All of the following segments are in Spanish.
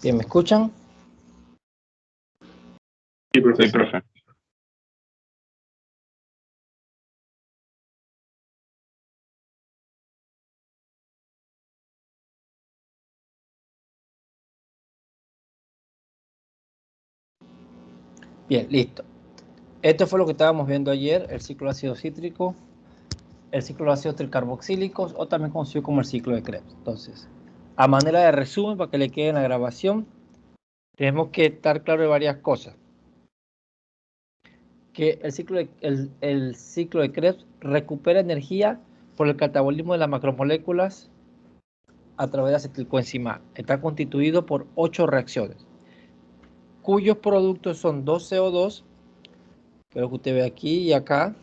Bien, ¿me escuchan? Sí, profe. Bien, listo. Esto fue lo que estábamos viendo ayer, el ciclo de ácido cítrico, el ciclo de ácidos tricarboxílicos o también conocido como el ciclo de Krebs. Entonces, a manera de resumen, para que le quede en la grabación, tenemos que estar claro de varias cosas. Que el ciclo de Krebs recupera energía por el catabolismo de las macromoléculas a través de acetilcoenzima A. Está constituido por 8 reacciones, cuyos productos son 2CO2, que es lo que usted ve aquí y acá,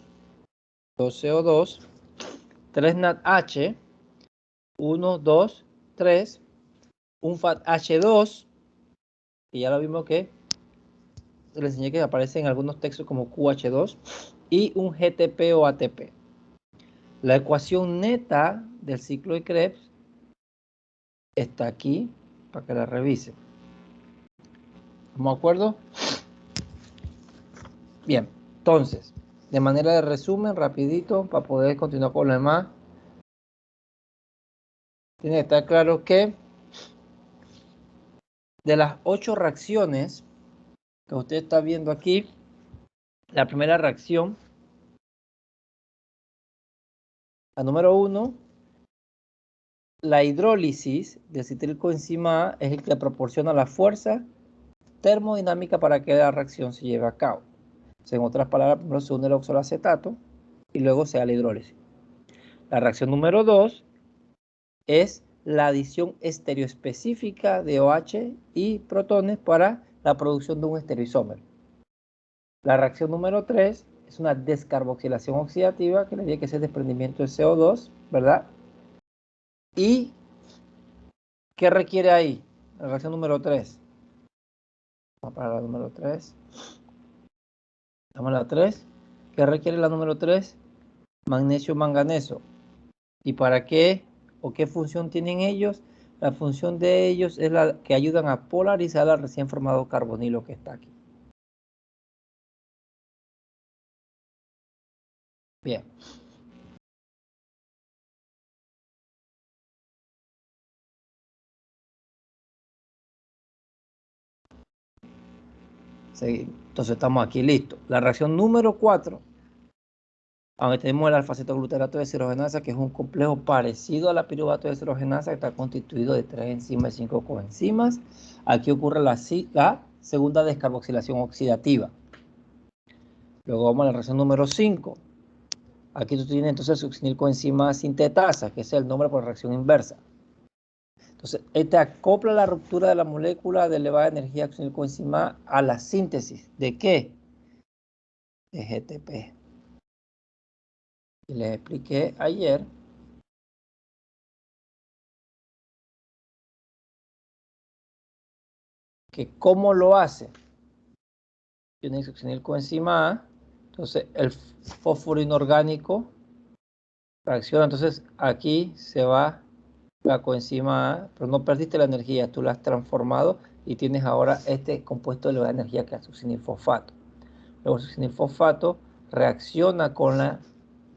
2CO2, 3 NADH, 1, 2, 3, un FADH2, que ya lo vimos que les enseñé que aparece en algunos textos como QH2, y un GTP o ATP. La ecuación neta del ciclo de Krebs está aquí para que la revisen. ¿Estamos de acuerdo? Bien, entonces, de manera de resumen, rapidito, para poder continuar con lo demás, tiene que estar claro que de las 8 reacciones que usted está viendo aquí, la primera reacción, la número 1, la hidrólisis del acetilcoenzima A es el que proporciona la fuerza termodinámica para que la reacción se lleve a cabo. O sea, en otras palabras, primero se une el oxaloacetato y luego se da la hidrólisis. La reacción número 2 es la adición estereoespecífica de OH y protones para la producción de un estereoisómero. La reacción número 3 es una descarboxilación oxidativa, que le dije que es el desprendimiento de CO2, ¿verdad? ¿Y qué requiere ahí? La reacción número 3. Vamos para la número 3. Vamos a la 3. ¿Qué requiere la número 3? Magnesio manganeso. ¿Y para qué o qué función tienen ellos? La función de ellos es la que ayudan a polarizar al recién formado carbonilo que está aquí. Bien. Entonces estamos aquí, listo. La reacción número 4, aunque tenemos el alfa-cetoglutarato de deshidrogenasa, que es un complejo parecido a la piruvato de deshidrogenasa, que está constituido de 3 enzimas y 5 coenzimas. Aquí ocurre la segunda descarboxilación oxidativa. Luego vamos a la reacción número 5. Aquí tú tienes entonces succinilcoenzima sintetasa, que es el nombre por reacción inversa. Entonces, este acopla la ruptura de la molécula de elevada energía succinilcoenzima a la síntesis. ¿De qué? De GTP. Y les expliqué ayer que cómo lo hace. Tiene succinilcoenzima A, entonces el fósforo inorgánico reacciona, entonces aquí se va la coenzima A, pero no perdiste la energía, tú la has transformado y tienes ahora este compuesto de elevada energía que es succinilfosfato. Luego el succinilfosfato reacciona con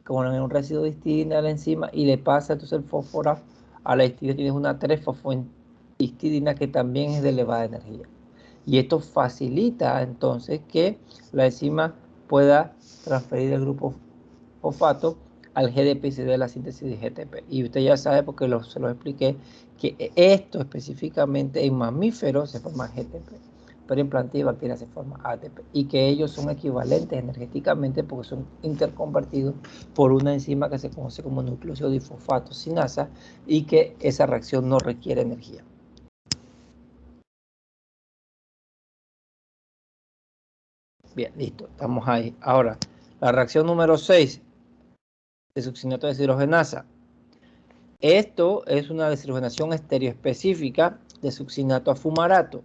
un residuo de histidina a la enzima y le pasa entonces el fósforo a la histidina. Tienes una 3-fosfohistidina que también es de elevada energía. Y esto facilita entonces que la enzima pueda transferir el grupo fosfato al GDP y se dé la síntesis de GTP. Y usted ya sabe, porque se lo expliqué, que esto específicamente en mamíferos se forma GTP, pero en plantas y bacterias se forma ATP, y que ellos son equivalentes energéticamente porque son interconvertidos por una enzima que se conoce como nucleósido difosfato sinasa y que esa reacción no requiere energía. Bien, listo, estamos ahí. Ahora, la reacción número 6 de succinato de deshidrogenasa. Esto es una deshidrogenación estereoespecífica de succinato a fumarato.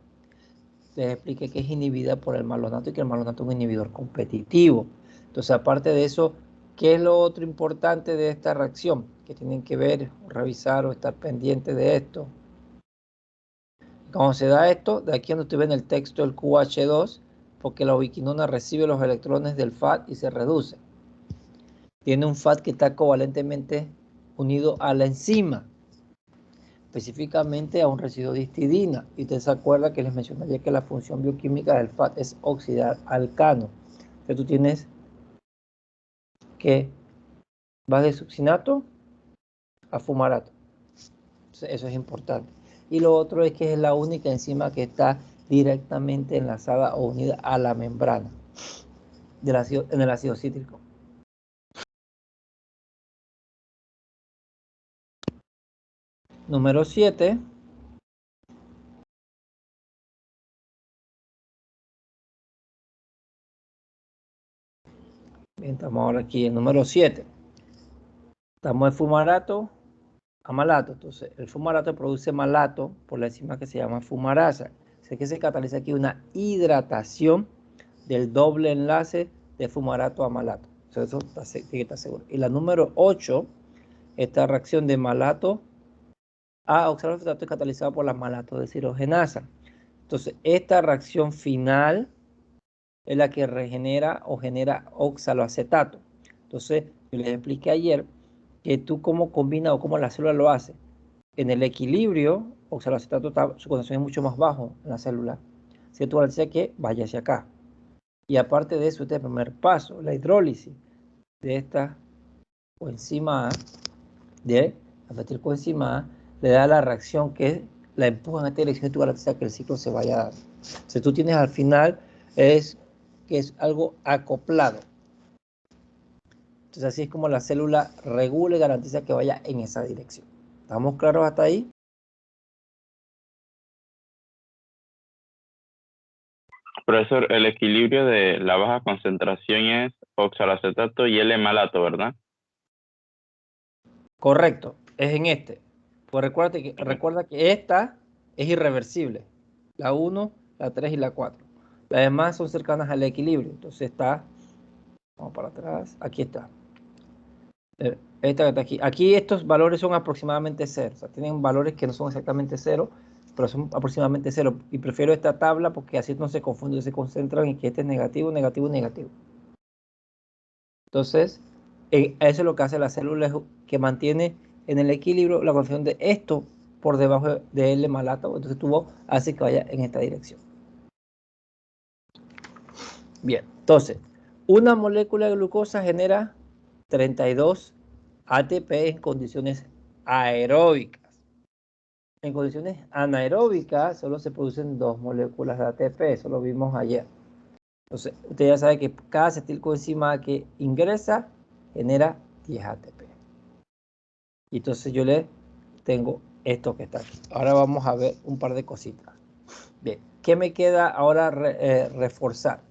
Les expliqué que es inhibida por el malonato y que el malonato es un inhibidor competitivo. Entonces, aparte de eso, ¿qué es lo otro importante de esta reacción? Que tienen que ver, o revisar o estar pendientes de esto. Cuando se da esto, de aquí donde usted ve en el texto el QH2, porque la ubiquinona recibe los electrones del FAT y se reduce. Tiene un FAT que está covalentemente unido a la enzima, específicamente a un residuo de histidina. Y usted se acuerda que les mencioné ayer que la función bioquímica del FAT es oxidar alcano. Entonces tú tienes que vas de succinato a fumarato. Entonces, eso es importante. Y lo otro es que es la única enzima que está directamente enlazada o unida a la membrana del ácido, en el ácido cítrico. Número 7. Bien, estamos ahora aquí en número 7. Estamos en fumarato a malato. Entonces, el fumarato produce malato por la enzima que se llama fumarasa. Así que se cataliza aquí una hidratación del doble enlace de fumarato a malato. Eso tiene que estar seguro. Y la número 8, esta reacción de malato a oxalofosfato es catalizada por la malato de deshidrogenasa. Entonces, esta reacción final es la que regenera o genera oxaloacetato. Entonces, yo les expliqué ayer que tú cómo combina o cómo la célula lo hace. En el equilibrio, oxaloacetato su concentración es mucho más bajo en la célula. Si tú dice que vaya hacia acá. Y aparte de eso, este es el primer paso, la hidrólisis de esta coenzima A, de la acetilcoenzima A, le da la reacción que la empuja en esta dirección y tú garantizas que el ciclo se vaya dando. Si tú tienes al final es que es algo acoplado. Entonces así es como la célula regula y garantiza que vaya en esa dirección. ¿Estamos claros hasta ahí? Profesor, el equilibrio de la baja concentración es oxaloacetato y L-malato, ¿verdad? Correcto, es en este. Pues recuerda que esta es irreversible. La 1, la 3 y la 4. Las demás son cercanas al equilibrio. Entonces está, vamos para atrás, aquí está. Esta que está aquí. Aquí estos valores son aproximadamente 0. O sea, tienen valores que no son exactamente 0, pero son aproximadamente 0. Y prefiero esta tabla porque así no se confunden, se concentran en que este es negativo, negativo, negativo. Entonces, eso es lo que hace la célula, que mantiene en el equilibrio la concentración de esto por debajo de L-malato. Entonces tú hace que vaya en esta dirección. Bien, entonces, una molécula de glucosa genera 32 ATP en condiciones aeróbicas. En condiciones anaeróbicas solo se producen 2 moléculas de ATP, eso lo vimos ayer. Entonces, usted ya sabe que cada acetilcoenzima que ingresa genera 10 ATP. Y entonces yo le tengo esto que está aquí. Ahora vamos a ver un par de cositas. Bien, ¿qué me queda ahora reforzar?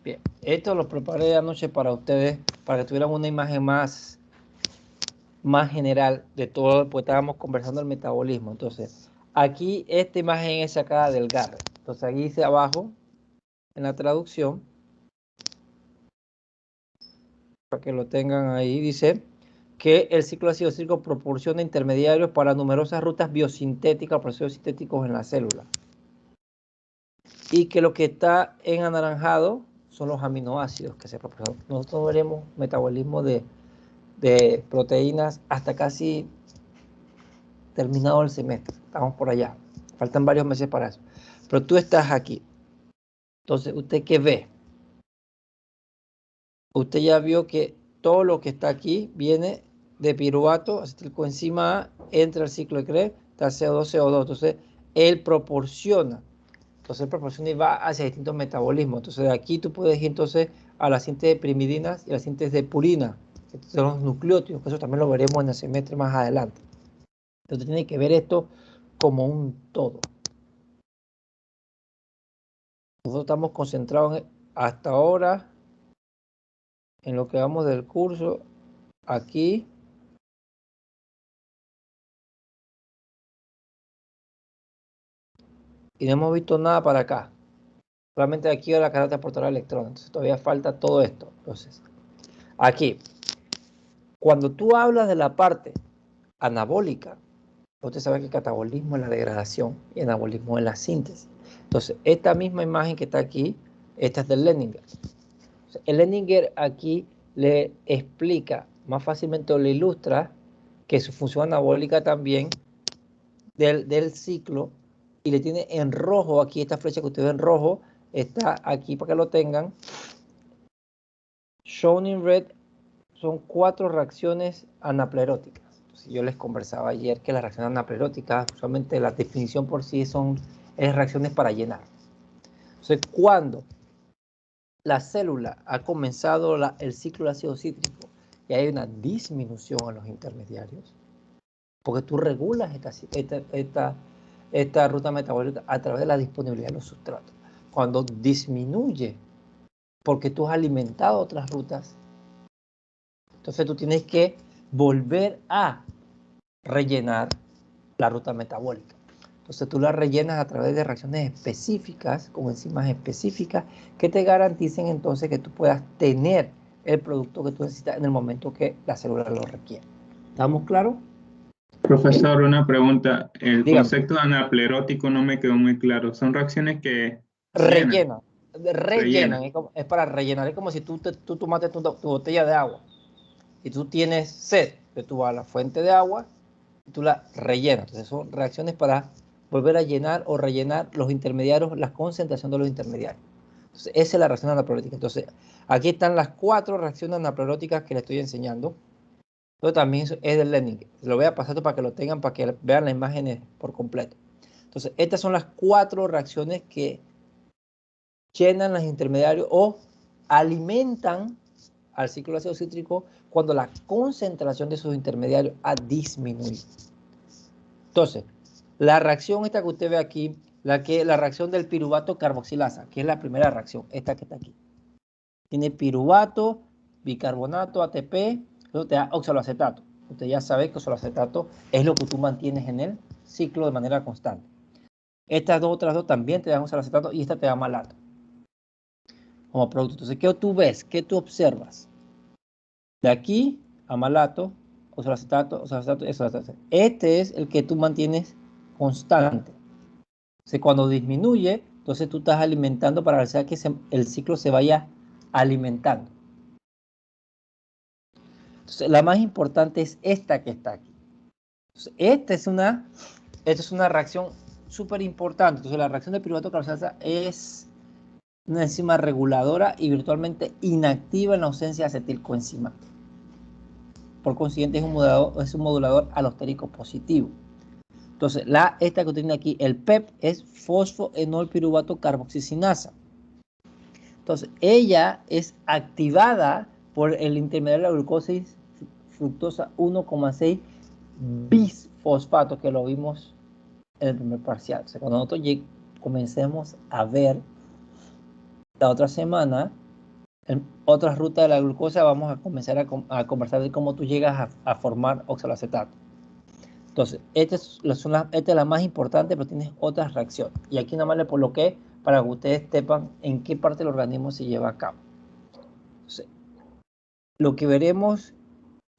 Bien, esto lo preparé anoche para ustedes, para que tuvieran una imagen más general de todo, pues estábamos conversando el metabolismo. Entonces, aquí esta imagen es sacada del GARRE. Entonces, aquí dice abajo, en la traducción, para que lo tengan ahí, dice que el ciclo ácido cítrico proporciona intermediarios para numerosas rutas biosintéticas, procesos sintéticos en la célula. Y que lo que está en anaranjado son los aminoácidos que se proporcionan. Nosotros veremos metabolismo de proteínas hasta casi terminado el semestre. Estamos por allá. Faltan varios meses para eso. Pero tú estás aquí. Entonces, ¿usted qué ve? Usted ya vio que todo lo que está aquí viene de piruvato, acetilcoenzima A, entra al ciclo de Krebs, está CO2, CO2. Entonces, él proporciona. Entonces, él proporciona y va hacia distintos metabolismos. Entonces, de aquí tú puedes ir entonces a la síntesis de pirimidinas y a la síntesis de purina, que son los nucleótidos, que eso también lo veremos en el semestre más adelante. Entonces tiene que ver esto como un todo. Nosotros estamos concentrados hasta ahora en lo que vamos del curso aquí. Y no hemos visto nada para acá. Solamente aquí va la cadena transportadora de electrones. Entonces todavía falta todo esto. Entonces, aquí, cuando tú hablas de la parte anabólica, usted sabe que el catabolismo es la degradación y el anabolismo es la síntesis. Entonces, esta misma imagen que está aquí, esta es del Leninger. El Leninger aquí le explica más fácilmente o le ilustra que su función anabólica también del ciclo, y le tiene en rojo aquí, esta flecha que usted ve en rojo, está aquí para que lo tengan. Shown in red son 4 reacciones anapleróticas. Entonces, yo les conversaba ayer que las reacciones anapleróticas, usualmente la definición por sí es reacciones para llenar. Entonces, cuando la célula ha comenzado el ciclo de ácido cítrico y hay una disminución en los intermediarios, porque tú regulas esta ruta metabólica a través de la disponibilidad de los sustratos. Cuando disminuye, porque tú has alimentado otras rutas, entonces tú tienes que volver a rellenar la ruta metabólica. Entonces tú la rellenas a través de reacciones específicas, con enzimas específicas, que te garanticen entonces que tú puedas tener el producto que tú necesitas en el momento que la célula lo requiere. ¿Estamos claros? Profesor, una pregunta. El Dígame. concepto de anaplerótico no me quedó muy claro. ¿Son reacciones que Rellenan. Rellenan. Es para rellenar. Es como si tú tomaste tu botella de agua y tú tienes sed. Entonces tú vas a la fuente de agua y tú la rellenas. Entonces son reacciones para volver a llenar o rellenar los intermediarios, la concentración de los intermediarios. Entonces esa es la reacción anaplerótica. Entonces aquí están las 4 reacciones anapleróticas que le estoy enseñando. Esto también es del Leninger. Lo voy a pasar para que lo tengan, para que vean las imágenes por completo. Entonces estas son las 4 reacciones que llenan los intermediarios o alimentan al ciclo de ácido cítrico cuando la concentración de sus intermediarios ha disminuido. Entonces, la reacción esta que usted ve aquí, la reacción del piruvato carboxilasa, que es la primera reacción, esta que está aquí. Tiene piruvato, bicarbonato, ATP, luego te da oxaloacetato. Usted ya sabe que oxaloacetato es lo que tú mantienes en el ciclo de manera constante. Estas otras dos también te dan oxaloacetato y esta te da malato como producto. Entonces, ¿qué tú ves? ¿Qué tú observas? De aquí a malato, oxaloacetato, oxaloacetato. Este es el que tú mantienes constante. Entonces, cuando disminuye, entonces tú estás alimentando para hacer que el ciclo se vaya alimentando. Entonces, la más importante es esta que está aquí. Entonces, esta es una reacción súper importante. Entonces, la reacción de piruvato carboxilasa es una enzima reguladora y virtualmente inactiva en la ausencia de acetilcoenzima. Por consiguiente, es un modulador alostérico positivo. Entonces, esta que tiene aquí, el PEP, es fosfoenolpiruvato carboxicinasa. Entonces, ella es activada por el intermediario de la glucosa fructosa 1,6 bisfosfato, que lo vimos en el primer parcial. O sea, cuando nosotros comencemos a ver la otra semana, en otras rutas de la glucosa, vamos a comenzar a conversar de cómo tú llegas a formar oxaloacetato. Entonces, esta es la más importante, pero tienes otras reacciones. Y aquí nada más le coloqué para que ustedes sepan en qué parte del organismo se lleva a cabo. Entonces, lo que veremos,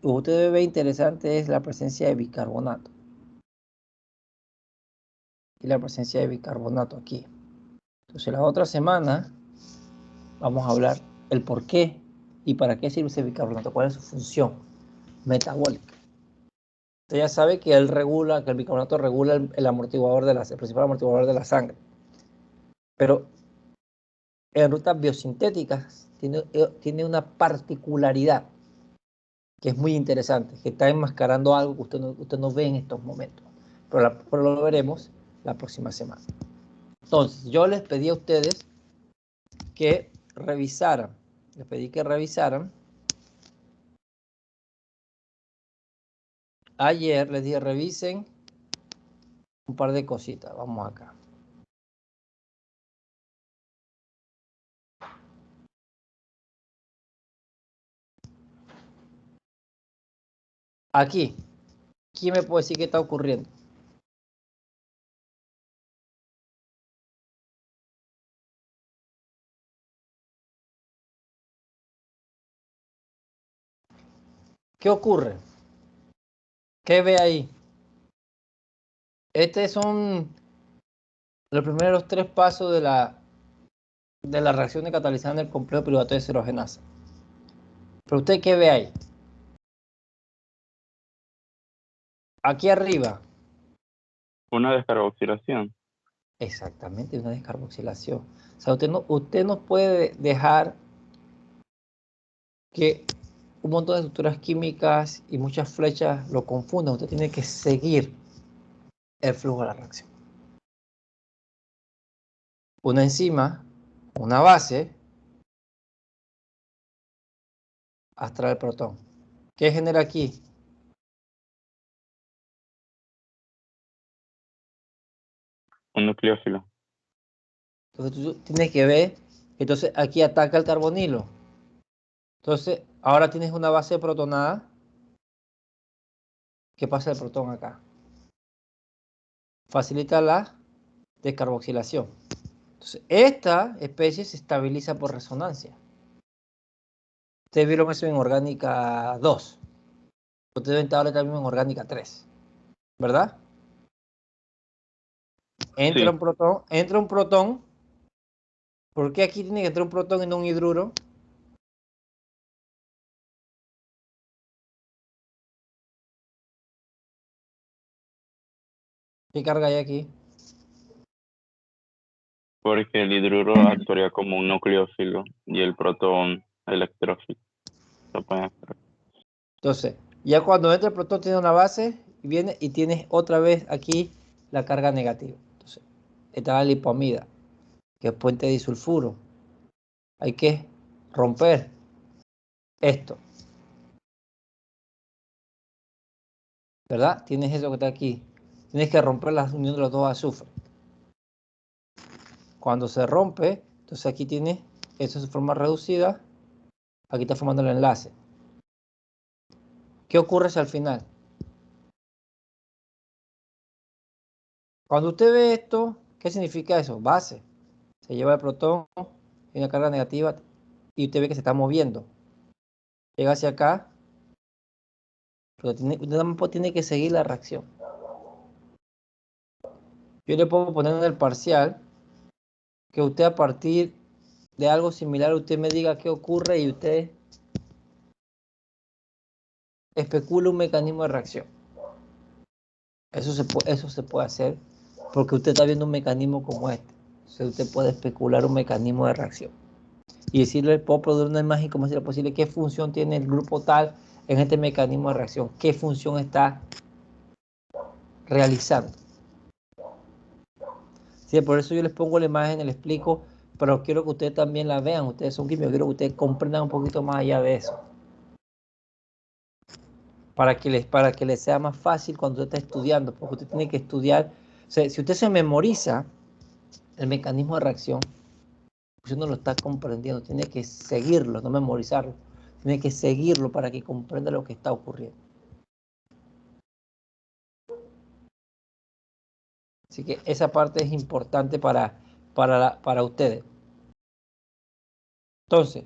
lo que ustedes ven interesante es la presencia de bicarbonato. Y la presencia de bicarbonato aquí. Entonces, la otra semana vamos a hablar el por qué y para qué sirve ese bicarbonato, cuál es su función metabólica. Usted ya sabe que el bicarbonato regula el amortiguador el principal amortiguador de la sangre. Pero en rutas biosintéticas tiene una particularidad que es muy interesante, que está enmascarando algo que usted no ve en estos momentos. Pero lo veremos la próxima semana. Entonces, yo les pedí a ustedes que revisaran les pedí que revisaran. Ayer les dije revisen un par de cositas. Vamos acá. Aquí. ¿Quién me puede decir qué está ocurriendo? ¿Qué ocurre? ¿Qué ve ahí? Estos son los primeros 3 pasos de la reacción de catalizada en el complejo piruvato de cerogenasa. Pero usted, ¿qué ve ahí? Aquí arriba. Una descarboxilación. Exactamente, una descarboxilación. O sea, usted no puede dejar que un montón de estructuras químicas y muchas flechas lo confundan. Usted tiene que seguir el flujo de la reacción. Una enzima, una base, hasta el protón. ¿Qué genera aquí? Un nucleófilo. Entonces tú tienes que ver, entonces aquí ataca el carbonilo. Entonces, ahora tienes una base protonada. ¿Qué pasa el protón acá? Facilita la descarboxilación. Entonces, esta especie se estabiliza por resonancia. Ustedes vieron eso en orgánica 2. Ustedes deben estar también en orgánica 3. ¿Verdad? Entra Sí, un protón. ¿Por qué aquí tiene que entrar un protón y no un hidruro? ¿Qué carga hay aquí? porque el hidruro actuaría como un nucleófilo y el protón electrófilo. Lo pueden hacer. Entonces, ya cuando entra el protón tiene una base y viene y tienes otra vez aquí la carga negativa. Entonces, está la lipomida, que es puente de disulfuro. Hay que romper esto, ¿verdad? Tienes eso que está aquí. Tienes que romper la unión de los dos azufres. Cuando se rompe, entonces aquí tienes eso en forma reducida. Aquí está formando el enlace. ¿Qué ocurre si al final? Cuando usted ve esto, ¿qué significa eso? Base. Se lleva el protón, tiene una carga negativa y usted ve que se está moviendo. Llega hacia acá, pero usted tampoco tiene que seguir la reacción. Yo le puedo poner en el parcial que usted a partir de algo similar, usted me diga qué ocurre y usted especula un mecanismo de reacción. Eso se puede hacer porque usted está viendo un mecanismo como este. Entonces usted puede especular un mecanismo de reacción. Y decirle, puedo producir una imagen como si era posible, qué función tiene el grupo tal en este mecanismo de reacción, qué función está realizando. Sí, por eso yo les pongo la imagen, les explico, pero quiero que ustedes también la vean. Ustedes son químicos, quiero que ustedes comprendan un poquito más allá de eso. Para que les sea más fácil cuando usted está estudiando, porque usted tiene que estudiar. O sea, si usted se memoriza el mecanismo de reacción, usted no lo está comprendiendo, tiene que seguirlo, no memorizarlo. Tiene que seguirlo para que comprenda lo que está ocurriendo. Así que esa parte es importante para ustedes. Entonces,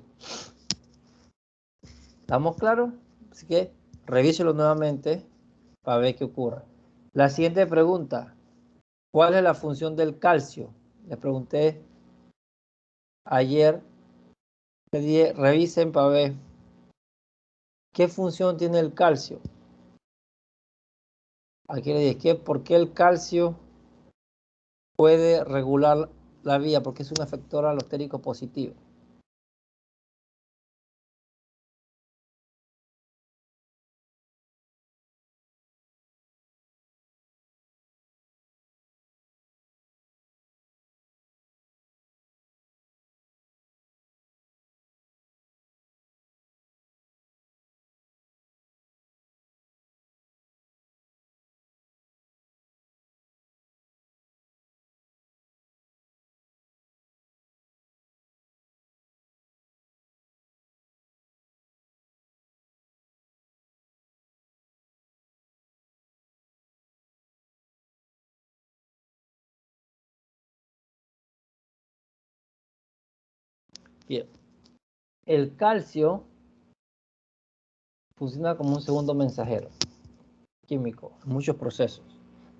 ¿estamos claros? Así que revíselo nuevamente para ver qué ocurre. La siguiente pregunta, ¿cuál es la función del calcio? Les pregunté ayer, revisen para ver qué función tiene el calcio. Aquí le dije, ¿por qué el calcio puede regular la vía? Porque es un efector alostérico positivo. Bien. El calcio funciona como un segundo mensajero químico en muchos procesos.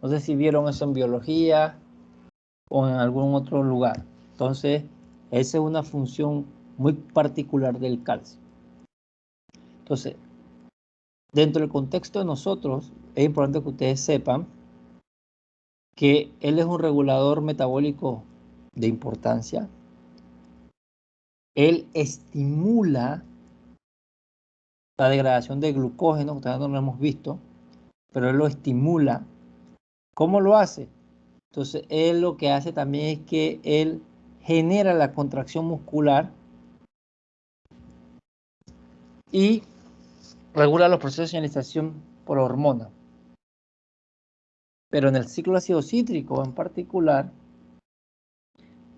No sé si vieron eso en biología o en algún otro lugar. Entonces, esa es una función muy particular del calcio. Entonces, dentro del contexto de nosotros, es importante que ustedes sepan que él es un regulador metabólico de importancia. Él estimula la degradación de glucógeno, que todavía no lo hemos visto, pero él lo estimula. ¿Cómo lo hace? Entonces, él lo que hace también es que él genera la contracción muscular y regula los procesos de señalización por hormona. Pero en el ciclo ácido cítrico en particular,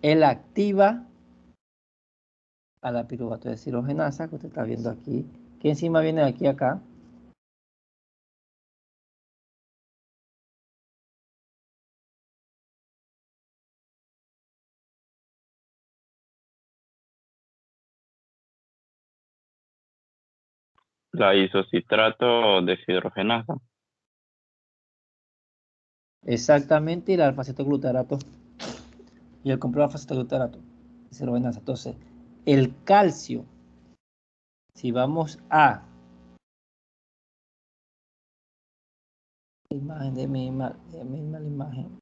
él activa a la piruvato deshidrogenasa, que usted está viendo aquí, que encima viene de aquí a acá. La isocitrato deshidrogenasa. Exactamente, y el alfa-cetoglutarato y el complejo alfa-cetoglutarato, deshidrogenasa. Entonces, el calcio, si vamos a la imagen de mi imagen.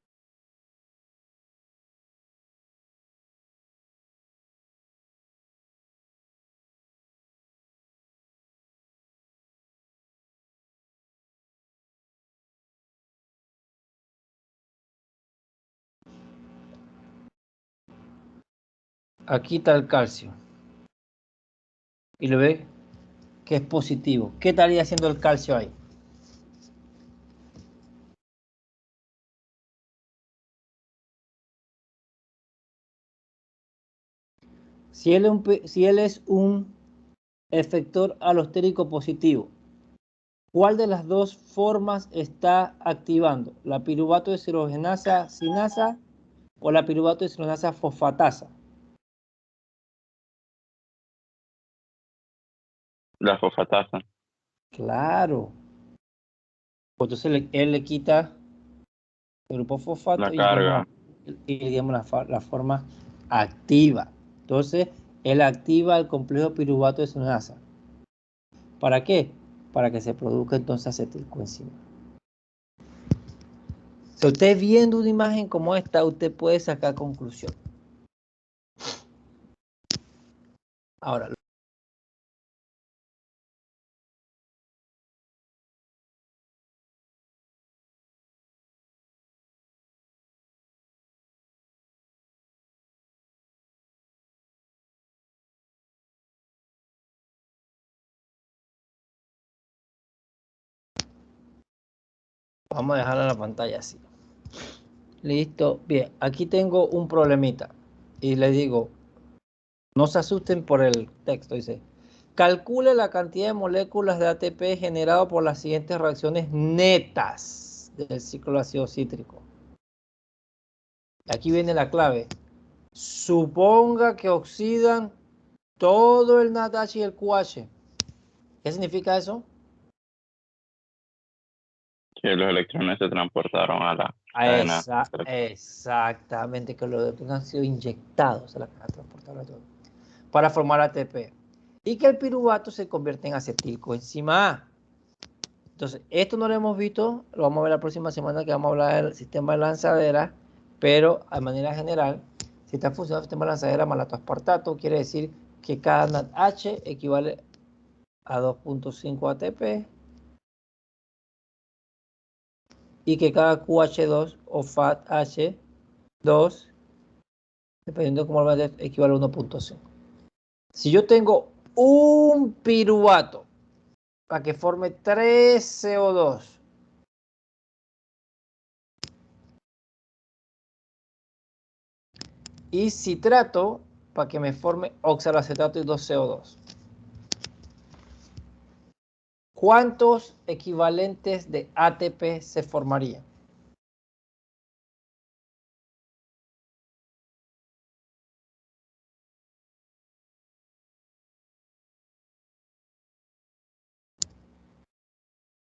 Aquí está el calcio. Y lo ve que es positivo. ¿Qué estaría haciendo el calcio ahí? Si él es un efector alostérico positivo, ¿cuál de las dos formas está activando? ¿La piruvato deshidrogenasa sinasa o la piruvato deshidrogenasa fosfatasa? La fosfatasa. Claro. Pues entonces él le quita el grupo fosfato La carga. y digamos la forma activa. Entonces, él activa el complejo piruvato deshidrogenasa. ¿Para qué? Para que se produzca entonces acetilcoenzima. Si usted viendo una imagen como esta, usted puede sacar conclusión. Ahora, vamos a dejarla en la pantalla así. Listo. Bien, aquí tengo un problemita. Y le digo, no se asusten por el texto. Dice, calcule la cantidad de moléculas de ATP generado por las siguientes reacciones netas del ciclo ácido cítrico. Aquí viene la clave. Suponga que oxidan todo el NADH y el QH. ¿Qué significa eso? Que los electrones se transportaron a la cadena. Exactamente, que los electrones han sido inyectados a la cadena transportadora para formar ATP. Y que el piruvato se convierte en acetilcoenzima A. Entonces, esto no lo hemos visto, lo vamos a ver la próxima semana que vamos a hablar del sistema de lanzadera, pero de manera general, si está funcionando el sistema de lanzadera malatoaspartato, quiere decir que cada NADH equivale a 2.5 ATP y que cada QH2 o FATH2, dependiendo de cómo lo veas, equivale a 1.5. Si yo tengo un piruvato para que forme 3 CO2, y citrato para que me forme oxaloacetato y 2 CO2. ¿Cuántos equivalentes de ATP se formarían?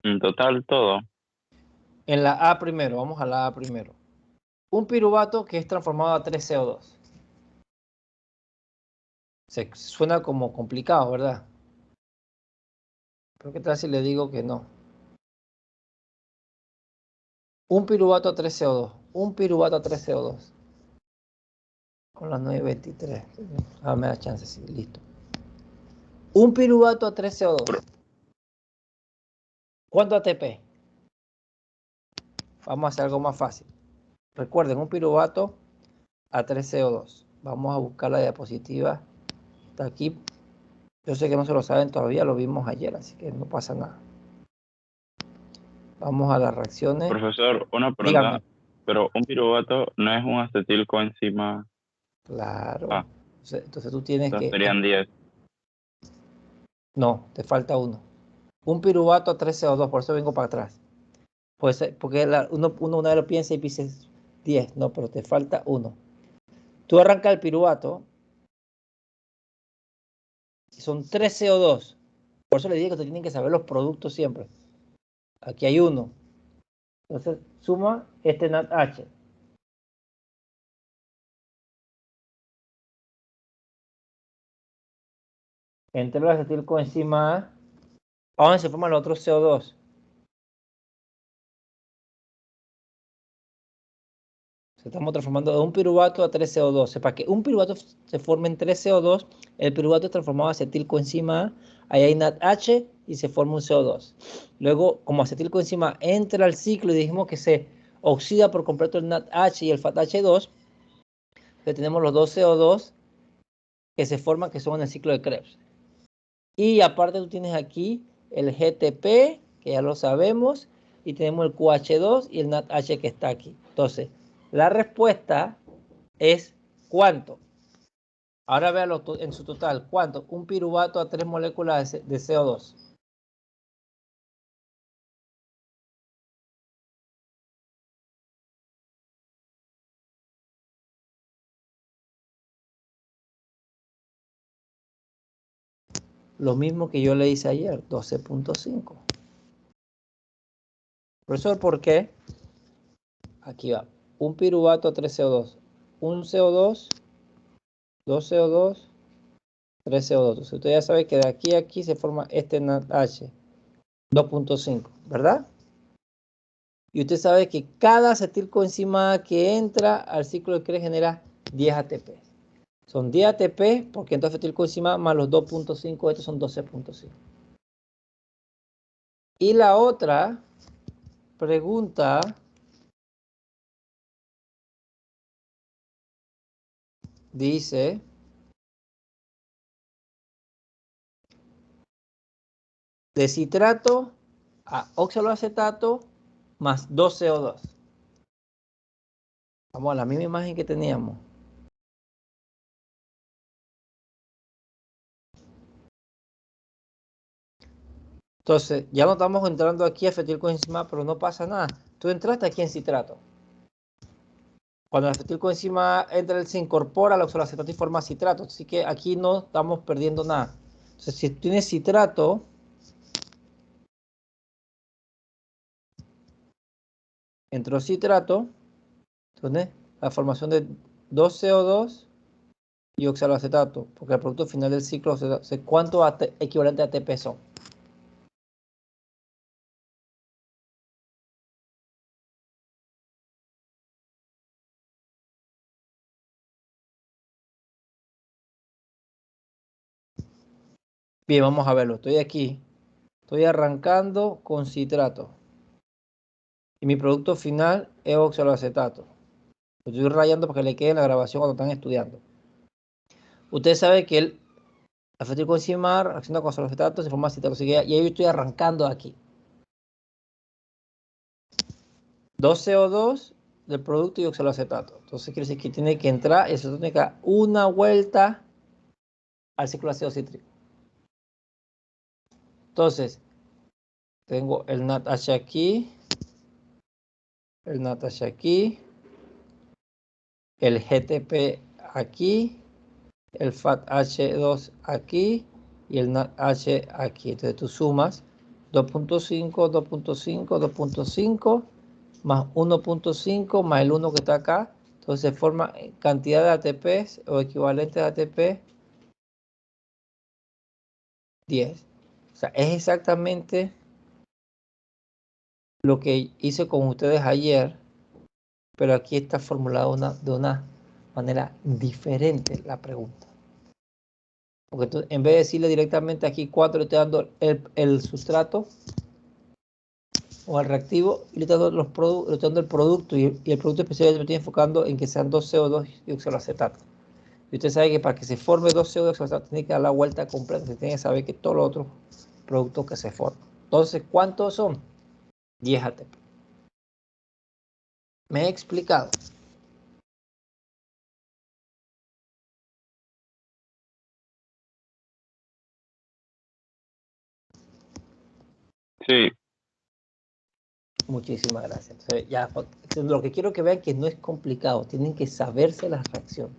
En total, todo. En la A primero, vamos a la A primero. Un piruvato que es transformado a 3CO2. Suena como complicado, ¿verdad? Pero ¿qué tal si le digo que no? Un piruvato a 3CO2. Un piruvato a 3CO2. Con las 9:23. Ah, me da chance, sí, listo. Un piruvato a 3CO2. ¿Cuánto ATP? Vamos a hacer algo más fácil. Recuerden, un piruvato a 3CO2. Vamos a buscar la diapositiva. Está aquí. Yo sé que no se lo saben todavía, lo vimos ayer, así que no pasa nada. Vamos a las reacciones. Profesor, una pregunta. Dígame. Pero un piruvato no es un acetilcoenzima. Claro. Ah, Entonces tú tienes entonces que... serían 10. No, te falta uno. Un piruvato a 3CO2, por eso vengo para atrás. Pues, porque uno una vez lo piensa y dices 10, no, pero te falta uno. Tú arrancas el piruvato y son 3CO2. Por eso le digo que te tienen que saber los productos siempre. Aquí hay uno. Entonces suma este NADH. Entre el acetilcoenzima A, ¿a dónde se forman los otros CO2? Estamos transformando de un piruvato a 3CO2. Para que un piruvato se forme en 3CO2, el piruvato es transformado a acetilcoenzima A, ahí hay NADH y se forma un CO2. Luego, como acetilcoenzima entra al ciclo y dijimos que se oxida por completo el NADH y el FATH2, entonces tenemos los dos CO2 que se forman, que son en el ciclo de Krebs. Y aparte tú tienes aquí el GTP, que ya lo sabemos, y tenemos el QH2 y el NADH que está aquí. Entonces, la respuesta es ¿cuánto? Ahora véalo en su total. ¿Cuánto? Un piruvato a 3 moléculas de CO2. Lo mismo que yo le hice ayer, 12.5. Profesor, ¿por qué? Aquí va. Un piruvato a 3 CO2. Un CO2, 2 CO2, 3 CO2. Entonces usted ya sabe que de aquí a aquí se forma este NADH. 2.5, ¿verdad? Y usted sabe que cada acetilcoenzima que entra al ciclo de Krebs genera 10 ATP. Son 10 ATP porque entonces acetilcoenzima más los 2.5, estos son 12.5. Y la otra pregunta dice, de citrato a oxaloacetato más 2CO2. Vamos a la misma imagen que teníamos. Entonces, ya no estamos entrando aquí a acetilcoenzima, pero no pasa nada. Tú entraste aquí en citrato. Cuando el acetilcoenzima entra, él se incorpora al oxaloacetato y forma citrato. Así que aquí no estamos perdiendo nada. Entonces, si tienes citrato, entró citrato, entonces la formación de 2CO2 y oxaloacetato, porque el producto final del ciclo, ¿cuánto equivalente a ATP son? Bien, vamos a verlo. Estoy aquí. Estoy arrancando con citrato. Y mi producto final es oxaloacetato. Lo estoy rayando para que le quede en la grabación cuando están estudiando. Usted sabe que el acetilcoenzima reacciona con oxaloacetato se forma citrato. Así que y ahí estoy arrancando aquí. 2CO2 del producto y oxaloacetato. Entonces quiere decir que tiene que entrar, eso tiene que dar una vuelta al ciclo ácido cítrico. Entonces, tengo el NADH aquí, el NADH aquí, el GTP aquí, el FATH2 aquí y el NADH aquí. Entonces tú sumas 2.5, 2.5, 2.5, más 1.5, más el 1 que está acá. Entonces se forma cantidad de ATPs o equivalente de ATP 10. O sea, es exactamente lo que hice con ustedes ayer, pero aquí está formulado de una manera diferente la pregunta. Porque tú, en vez de decirle directamente aquí 4, le estoy dando el sustrato o el reactivo y le estoy dando, le estoy dando el producto, y el producto especial me estoy enfocando en que sean 2 CO2 y oxaloacetato. Y usted sabe que para que se forme 2 CO2 y oxaloacetato tiene que dar la vuelta completa, se tiene que saber que todos los otros productos que se forman. Entonces, ¿cuántos son? 10 ATP. ¿Me he explicado? Sí, Muchísimas gracias. Entonces, ya, lo que quiero que vean que no es complicado, tienen que saberse las reacciones.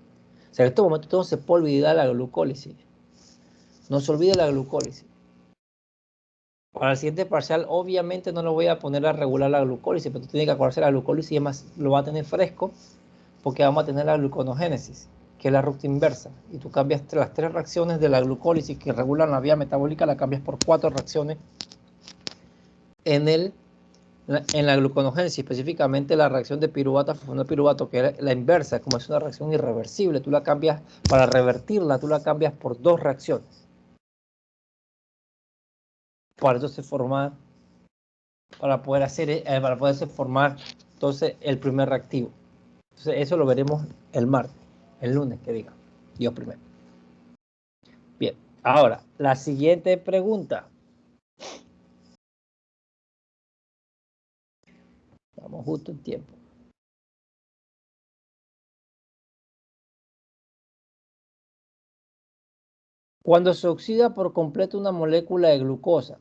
O sea, en estos momentos todo se puede olvidar la glucólisis. No se olvide la glucólisis. Para el siguiente parcial, obviamente no lo voy a poner a regular la glucólisis, pero tú tienes que acordarse la glucólisis y además lo va a tener fresco porque vamos a tener la gluconogénesis, que es la ruta inversa. Y tú cambias las 3 reacciones de la glucólisis que regulan la vía metabólica, la cambias por 4 reacciones en la gluconogénesis, específicamente la reacción de piruvato a fosfonilato, que es la inversa, como es una reacción irreversible, tú la cambias, para revertirla, tú la cambias por 2 reacciones. Para eso se forma, para poderse formar entonces el primer reactivo. Entonces eso lo veremos el martes, el lunes, que diga, Dios primero. Bien, ahora, la siguiente pregunta. Vamos justo en tiempo. Cuando se oxida por completo una molécula de glucosa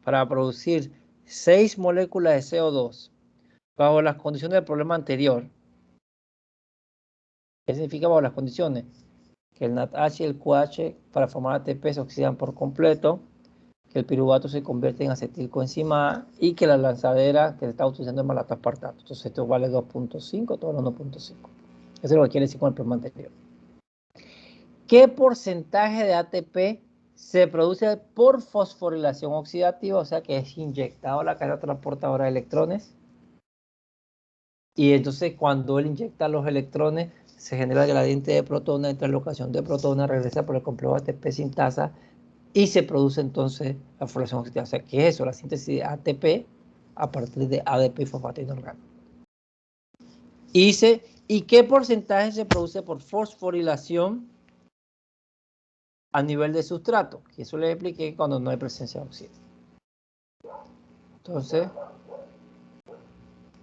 para producir 6 moléculas de CO2 bajo las condiciones del problema anterior, ¿qué significa bajo las condiciones? Que el NADH y el QH para formar ATP se oxidan por completo, que el piruvato se convierte en acetilcoenzima A y que la lanzadera que se está utilizando es malato aspartato. Entonces esto vale 2.5, todo vale 1.5. Eso es lo que quiere decir con el problema anterior. ¿Qué porcentaje de ATP se produce por fosforilación oxidativa? O sea que es inyectado a la cadena transportadora de electrones. Y entonces cuando él inyecta los electrones, se genera el gradiente de protones, entra en la locación de protones, regresa por el complejo ATP sintasa y se produce entonces la fosforilación oxidativa. O sea, ¿qué es eso? La síntesis de ATP a partir de ADP y fosfato inorgánico. ¿Y qué porcentaje se produce por fosforilación a nivel de sustrato? Que eso les expliqué cuando no hay presencia de oxígeno. Entonces,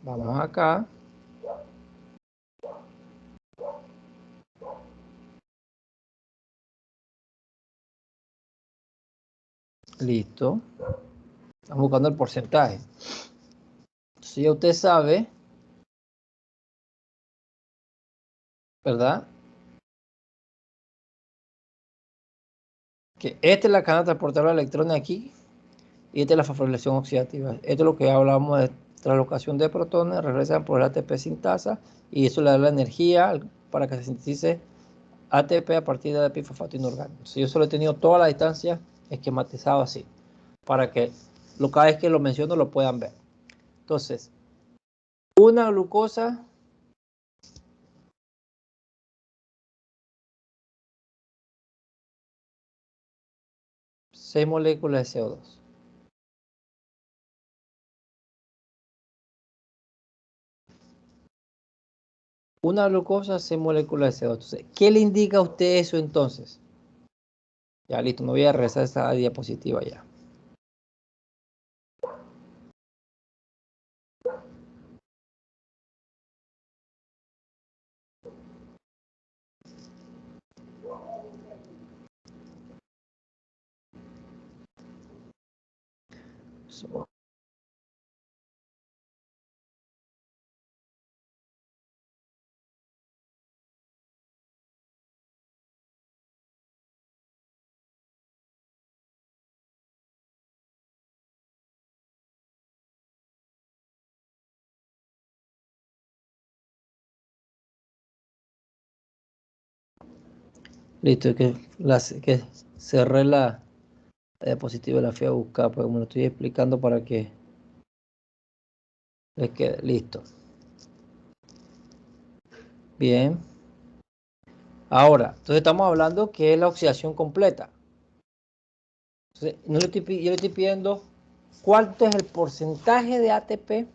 vamos acá. Listo. Estamos buscando el porcentaje. Si ya usted sabe, ¿verdad? Que esta es la cadena transportadora de electrones aquí y esta es la fosforilación oxidativa. Esto es lo que hablábamos de translocación de protones, regresan por el ATP sintasa y eso le da la energía para que se sintetice ATP a partir de ADP y fosfato inorgánico. Si yo solo he tenido toda la distancia esquematizado así, para que cada vez que lo menciono lo puedan ver. Entonces, una glucosa seis moléculas de CO2. Una glucosa, 6 moléculas de CO2. Entonces, ¿qué le indica a usted eso entonces? Ya listo, me voy a regresar a esta diapositiva ya. So, Listo, que cerré la diapositiva y la fui a buscar, porque como lo estoy explicando para que les quede listo. Bien. Ahora, entonces estamos hablando que es la oxidación completa. Entonces, yo le estoy pidiendo cuánto es el porcentaje de ATP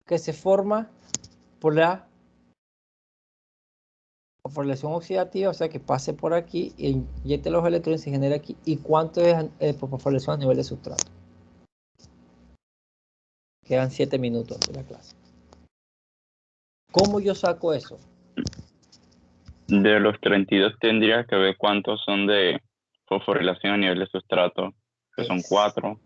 que se forma por la fosforilación oxidativa, o sea que pase por aquí e inyecte los electrones y se genera aquí, y cuánto es por fosforilación a nivel de sustrato. Quedan 7 minutos de la clase. ¿Cómo yo saco eso? De los 32 tendría que ver cuántos son de fosforilación a nivel de sustrato, que son 4,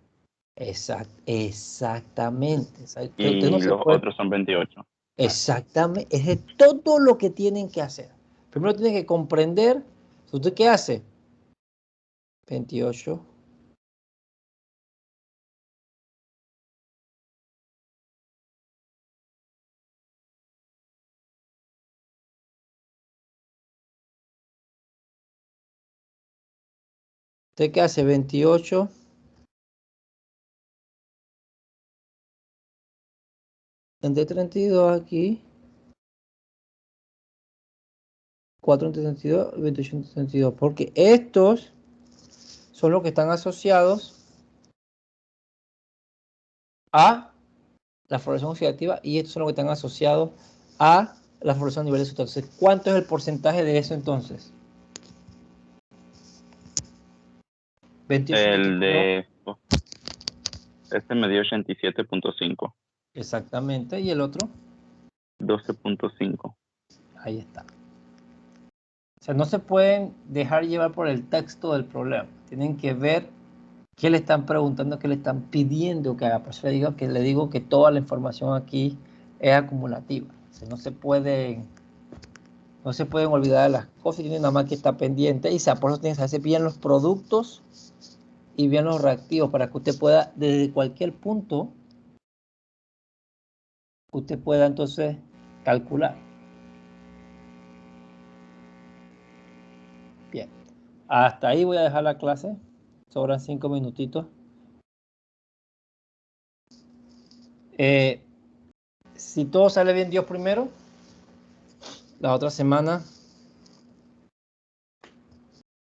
Exactamente. Usted no y se los puede. otros son 28. Exactamente. Es de todo lo que tienen que hacer. Primero tienen que comprender. ¿Usted qué hace? 28. ¿Usted qué hace? 28. Entre 32 aquí. 4 entre 32, 28 entre 32. Porque estos son los que están asociados a la fosforilación oxidativa y estos son los que están asociados a la fosforilación a nivel de sustrato. Entonces, ¿cuánto es el porcentaje de eso entonces? 28 El 32. de este me dio 87.5, Exactamente. ¿Y el otro? 12.5. Ahí está. O sea, no se pueden dejar llevar por el texto del problema. Tienen que ver qué le están preguntando, qué le están pidiendo que haga. Por eso le digo que toda la información aquí es acumulativa. O sea, no se pueden olvidar de las cosas, tienen nada más que estar pendiente y por eso tienen que hacer bien los productos y bien los reactivos para que usted pueda, desde cualquier punto, usted pueda entonces calcular. Bien, hasta ahí voy a dejar la clase. Sobran 5 minutitos. Si todo sale bien, Dios primero, la otra semana